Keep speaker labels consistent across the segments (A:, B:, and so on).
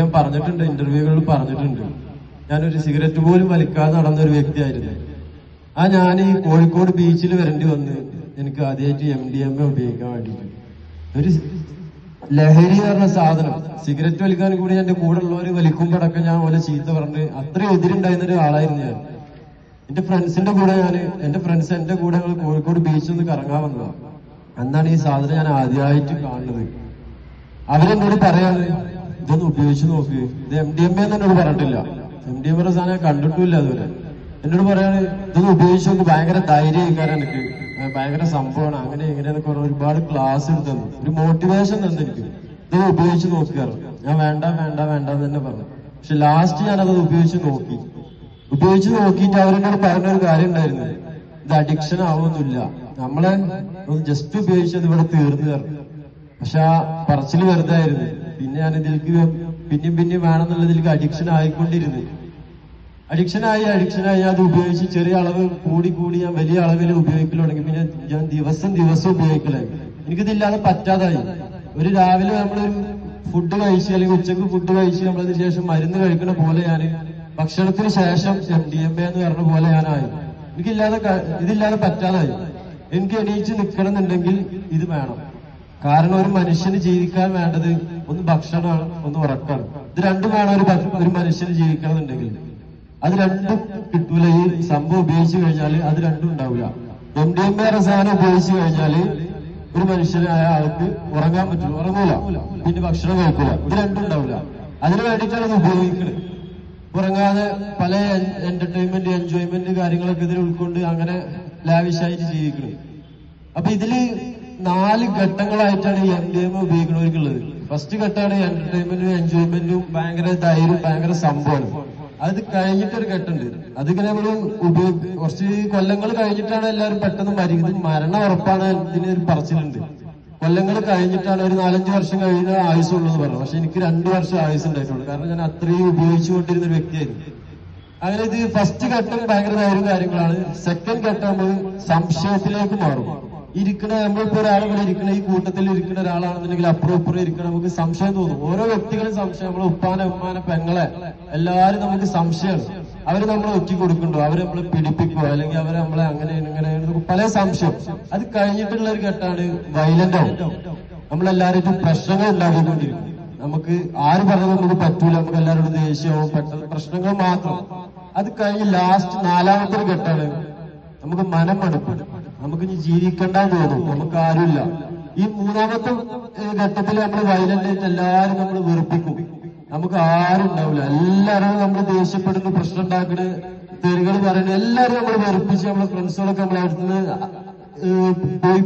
A: ഞാൻ പറഞ്ഞിട്ടുണ്ട്, ഇന്റർവ്യൂകളിൽ പറഞ്ഞിട്ടുണ്ട്, ഞാനൊരു സിഗരറ്റ് പോലും വലിക്കാതെ നടന്നൊരു വ്യക്തിയായിരുന്നു. ഞാൻ ഈ കോഴിക്കോട് ബീച്ചിൽ വരേണ്ടി വന്ന് എനിക്ക് ആദ്യമായിട്ട് MDMA ഉപയോഗിക്കാൻ വേണ്ടിയിട്ട്. ഒരു ലഹരി എന്ന് പറഞ്ഞ സാധനം, സിഗരറ്റ് വലിക്കാൻ കൂടി എന്റെ കൂടെ ഉള്ളവർ വലിക്കുമ്പോഴൊക്കെ ഞാൻ പോലെ ചീത്ത പറഞ്ഞ് അത്രയും എതിരുണ്ടായിരുന്ന ഒരാളായിരുന്നു ഞാൻ. എന്റെ ഫ്രണ്ട്സിന്റെ കൂടെ എന്റെ കൂടെ ഞങ്ങൾ കോഴിക്കോട് ബീച്ചിൽ നിന്ന് കറങ്ങാൻ വന്നതാണ്. അന്നാണ് ഈ സാധനം ഞാൻ ആദ്യമായിട്ട് കാണുന്നത്. അവരെന്നോട് പറയാറ്, ഇതൊന്ന് ഉപയോഗിച്ച് നോക്ക്, ഇത് MDMA എന്ന് എന്നോട് പറഞ്ഞിട്ടില്ല. MDMA സാധനം ഞാൻ കണ്ടിട്ടില്ല അതുവരെ. എന്നോട് പറയാണ്, ഇതൊന്ന് ഉപയോഗിച്ച് നോക്ക്, ഭയങ്കര ധൈര്യക്കാരൻ എനിക്ക്, ഭയങ്കര സംഭവമാണ്, അങ്ങനെ എങ്ങനെയാന്നൊക്കെ പറഞ്ഞ ഒരുപാട് ക്ലാസ് എടുത്തു, ഒരു മോട്ടിവേഷൻ തന്നെ എനിക്ക്. ഇതൊന്ന് ഉപയോഗിച്ച് നോക്കാറ്. ഞാൻ വേണ്ട എന്ന് തന്നെ പറഞ്ഞു. പക്ഷെ ലാസ്റ്റ് ഞാനത് ഉപയോഗിച്ച് നോക്കിയിട്ട് അവരെന്നോട് പറഞ്ഞൊരു കാര്യം ഉണ്ടായിരുന്നു, ഇത് അഡിക്ഷൻ ആവുന്നില്ല, നമ്മളെ ഒന്ന് ജസ്റ്റ് ഉപയോഗിച്ചത് ഇവിടെ തീർന്നു തരണം. പക്ഷെ ആ പറച്ചില് വെറുതെ ആയിരുന്നു. പിന്നെ ഞാൻ ഇതിലേക്ക് പിന്നെയും വേണമെന്നുള്ളതിലേക്ക് അഡിക്ഷൻ ആയിക്കൊണ്ടിരുന്നു. അഡിക്ഷനായി അത് ഉപയോഗിച്ച് ചെറിയ അളവ് കൂടി ഞാൻ വലിയ അളവിൽ ഉപയോഗിക്കൽ തുടങ്ങി. പിന്നെ ഞാൻ ദിവസം ഉപയോഗിക്കലായി. എനിക്കിതില്ലാതെ പറ്റാതായി. ഒരു രാവിലെ നമ്മളൊരു ഫുഡ് കഴിച്ച് അല്ലെങ്കിൽ ഉച്ചക്ക് ഫുഡ് കഴിച്ച് നമ്മളതിന് ശേഷം മരുന്ന് കഴിക്കുന്ന പോലെ ഞാൻ ഭക്ഷണത്തിന് ശേഷം MDMA എന്ന് പറഞ്ഞ പോലെ ഞാനായി. ഇതില്ലാതെ പറ്റാതായി. എനിക്ക് എണീച്ച് നിൽക്കണം എന്നുണ്ടെങ്കിൽ ഇത് വേണം. കാരണം ഒരു മനുഷ്യന് ജീവിക്കാൻ വേണ്ടത് ഒന്ന് ഭക്ഷണമാണ്, ഒന്ന് ഉറക്കാണ്. ഇത് രണ്ടും വേണം ഒരു മനുഷ്യന് ജീവിക്കണം എന്നുണ്ടെങ്കിൽ. അത് രണ്ടും കിട്ടൂല. ഈ സംഭവം ഉപയോഗിച്ചു കഴിഞ്ഞാൽ അത് രണ്ടും ഉണ്ടാവില്ല. MDMA സാധനം ഉപയോഗിച്ചു കഴിഞ്ഞാൽ ഒരു മനുഷ്യനായ ആൾക്ക് ഉറങ്ങാൻ പറ്റും, ഉറങ്ങൂല, പിന്നെ ഭക്ഷണം കഴിക്കൂല, ഇത് രണ്ടും ഉണ്ടാവില്ല. അതിനു വേണ്ടിയിട്ടാണ് ഇത് ഉപയോഗിക്കുന്നത്. ഉറങ്ങാതെ പല എന്റർടൈൻമെന്റ് എൻജോയ്മെന്റ് കാര്യങ്ങളൊക്കെ ഇതിൽ ഉൾക്കൊണ്ട് അങ്ങനെ ലാവിഷായിട്ട് ജീവിക്കണം. അപ്പൊ ഇതില് 4 ഘട്ടങ്ങളായിട്ടാണ് ഈ MDMA ഉപയോഗിക്കുന്നവർക്കുള്ളത്. ഫസ്റ്റ് ഘട്ടമാണ് എന്റർടൈൻമെന്റും എൻജോയ്മെന്റും, ഭയങ്കര ധൈര്യവും ഭയങ്കര സംഭവമാണ്. അത് കഴിഞ്ഞിട്ടൊരു ഘട്ടമുണ്ട്. അതിങ്ങനെ നമ്മള് കുറച്ച് കൊല്ലങ്ങൾ കഴിഞ്ഞിട്ടാണ് എല്ലാവരും പെട്ടെന്ന് മരണം ഉറപ്പാണ് ഇതിനൊരു പറച്ചിലുണ്ട്. കൊല്ലങ്ങൾ കഴിഞ്ഞിട്ടാണ്, ഒരു 4-5 വർഷം കഴിഞ്ഞ ആയുസുള്ളത് പറഞ്ഞു. പക്ഷെ എനിക്ക് 2 വർഷം ആയുസ് ഉണ്ടായിട്ടുള്ളൂ. കാരണം ഞാൻ അത്രയും ഉപയോഗിച്ചുകൊണ്ടിരുന്ന ഒരു വ്യക്തിയായിരുന്നു. അങ്ങനെ ഇത് ഫസ്റ്റ് ഘട്ടം ഭയങ്കര ധൈര്യം കാര്യങ്ങളാണ്. സെക്കൻഡ് ഘട്ടം നമ്മൾ സംശയത്തിലേക്ക് മാറും. നമ്മളിപ്പോ ഒരാളിവിടെ ഇരിക്കുന്ന, ഈ കൂട്ടത്തിൽ ഇരിക്കുന്ന ഒരാളാണെന്നുണ്ടെങ്കിൽ അപ്പുറം ഇരിക്കണം, നമുക്ക് സംശയം തോന്നും. ഓരോ വ്യക്തികളും സംശയം. നമ്മളെ ഉമ്മാനെ പെങ്ങളെ എല്ലാരും നമുക്ക് സംശയമാണ്. അവര് നമ്മളെ ഒറ്റി കൊടുക്കണ്ടോ, അവര് നമ്മളെ പിടിപ്പിക്കോ, അല്ലെങ്കിൽ അവരെ നമ്മളെ അങ്ങനെ പല സംശയം. അത് കഴിഞ്ഞിട്ടുള്ള ഒരു ഘട്ടമാണ് വയലന്റ് ആവും. നമ്മളെല്ലാവരും പ്രശ്നങ്ങൾ ഉണ്ടാക്കിക്കൊണ്ടിരിക്കും. നമുക്ക് ആര് പറഞ്ഞത് നമുക്ക് പറ്റൂല, നമുക്ക് എല്ലാവരോടും ദേഷ്യമാവും, പെട്ടെന്ന് പ്രശ്നങ്ങൾ മാത്രം. അത് കഴിഞ്ഞ് ലാസ്റ്റ് 4ാമത്തെ ഒരു ഘട്ടമാണ് നമുക്ക് മനം മടുപ്പ്, നമുക്ക് ഇനി ജീവിക്കണ്ടെന്ന് തോന്നും, നമുക്ക് ആരുമില്ല. ഈ 3ാമത്തെ ഘട്ടത്തിൽ നമ്മൾ വയലന്റ് എല്ലാവരും നമ്മൾ വെറുപ്പിക്കും, നമുക്ക് ആരും ഉണ്ടാവില്ല. എല്ലാവരും നമ്മൾ ദേഷ്യപ്പെടുന്നു, പ്രശ്നം ഉണ്ടാക്കുന്ന തെറികൾ പറയുന്നത്, എല്ലാവരും നമ്മൾ വെറുപ്പിച്ച് നമ്മളെ ഫ്രണ്ട്സുകളൊക്കെ നമ്മളെ അടുത്ത്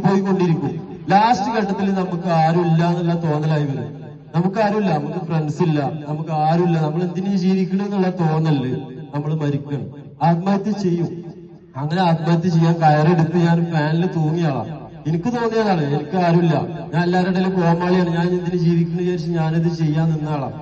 A: പോയിക്കൊണ്ടിരിക്കും. ലാസ്റ്റ് ഘട്ടത്തിൽ നമുക്ക് ആരുമില്ല എന്നുള്ള തോന്നലായി വരും. നമുക്ക് ആരുമില്ല, നമുക്ക് ഫ്രണ്ട്സ് ഇല്ല, നമുക്ക് ആരുമില്ല, നമ്മൾ എന്തിനു ജീവിക്കണം എന്നുള്ള തോന്നല് നമ്മൾ മരിക്കണം, ആത്മഹത്യ ചെയ്യും. അങ്ങനെ ആത്മഹത്യ ചെയ്യാൻ കയറെടുത്ത് ഞാൻ ഫാനിൽ തൂങ്ങിയാളാ. എനിക്ക് തോന്നിയതാണ്, എനിക്ക് ആരുമില്ല, ഞാൻ എല്ലാവരുടെ ഇടയിലും കോമാളിയാണ്, ഞാൻ എന്തിനു ജീവിക്കുന്നു വിചാരിച്ച് ഞാനിത് ചെയ്യാൻ നിന്നാളാണ്.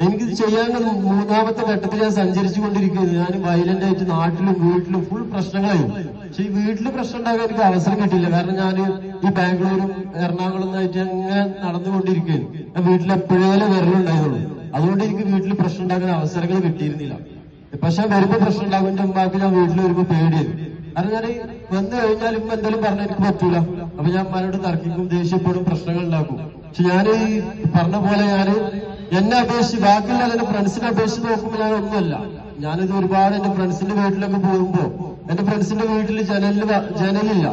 A: എനിക്കിത് ചെയ്യാൻ 3ാമത്തെ ഘട്ടത്തിൽ ഞാൻ സഞ്ചരിച്ചു കൊണ്ടിരിക്കുന്നത്. ഞാൻ വയലന്റ് ആയിട്ട് നാട്ടിലും വീട്ടിലും ഫുൾ പ്രശ്നങ്ങളായി. പക്ഷെ ഈ വീട്ടിൽ പ്രശ്നം ഉണ്ടാകാൻ എനിക്ക് അവസരം കിട്ടിയില്ല. കാരണം ഞാൻ ഈ ബാംഗ്ലൂരും എറണാകുളം ആയിട്ട് അങ്ങനെ നടന്നുകൊണ്ടിരിക്കുകയാണ്. ഞാൻ വീട്ടിൽ എപ്പോഴേലും വരലുണ്ടായിരുന്നുള്ളൂ. അതുകൊണ്ട് എനിക്ക് വീട്ടിൽ പ്രശ്നം ഉണ്ടാക്കാൻ അവസരങ്ങൾ കിട്ടിയിരുന്നില്ല. പക്ഷെ വരുമ്പോ പ്രശ്നം ഉണ്ടാകുന്ന ഉമ്മാക്ക് ഞാൻ വീട്ടിൽ വരുമ്പോ പേടിയായിരുന്നു. കാരണം ഞാൻ വന്നു കഴിഞ്ഞാൽ ഉമ്മ എന്തെങ്കിലും പറഞ്ഞാൽ എനിക്ക് പറ്റൂല. അപ്പൊ ഞാൻ ഉമ്മാനോട് തർക്കിക്കും, ദേഷ്യപ്പെടും, പ്രശ്നങ്ങൾ ഉണ്ടാക്കും. പക്ഷെ ഞാൻ ഈ പറഞ്ഞ പോലെ എന്നെ അപേക്ഷിച്ച് ബാക്കിയുള്ള എന്റെ ഫ്രണ്ട്സിനെ അപേക്ഷിച്ച് നോക്കുമ്പോൾ ഞാൻ ഒന്നുമല്ല. ഞാനിത് ഒരുപാട് എന്റെ ഫ്രണ്ട്സിന്റെ വീട്ടിലൊക്കെ പോകുമ്പോ എന്റെ ഫ്രണ്ട്സിന്റെ വീട്ടിൽ ജനലില്ല,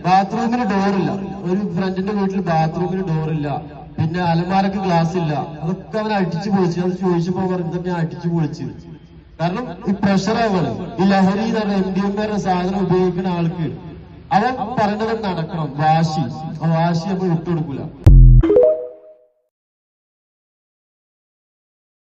A: ബാത്റൂമിന് ഡോറില്ല. ഒരു ഫ്രണ്ടിന്റെ വീട്ടിൽ ബാത്റൂമിന് ഡോറില്ല, പിന്നെ അലമാരക്ക് ഗ്ലാസ് ഇല്ല. അതൊക്കെ അവൻ അടിച്ചു പൊളിച്ചു. അത് ചോദിച്ചപ്പോ പറഞ്ഞിട്ട് ഞാൻ അടിച്ചു പൊളിച്ചു. കാരണം ഈ പ്രഷറാവാണ്. ഈ ലഹരി എന്ന് പറഞ്ഞ MDMA സാധനം ഉപയോഗിക്കുന്ന ആൾക്ക് അവൻ പറയുന്നത് നടക്കണം, വാശി. ആ വാശി നമ്മൾ വിട്ടുകൊടുക്കൂല.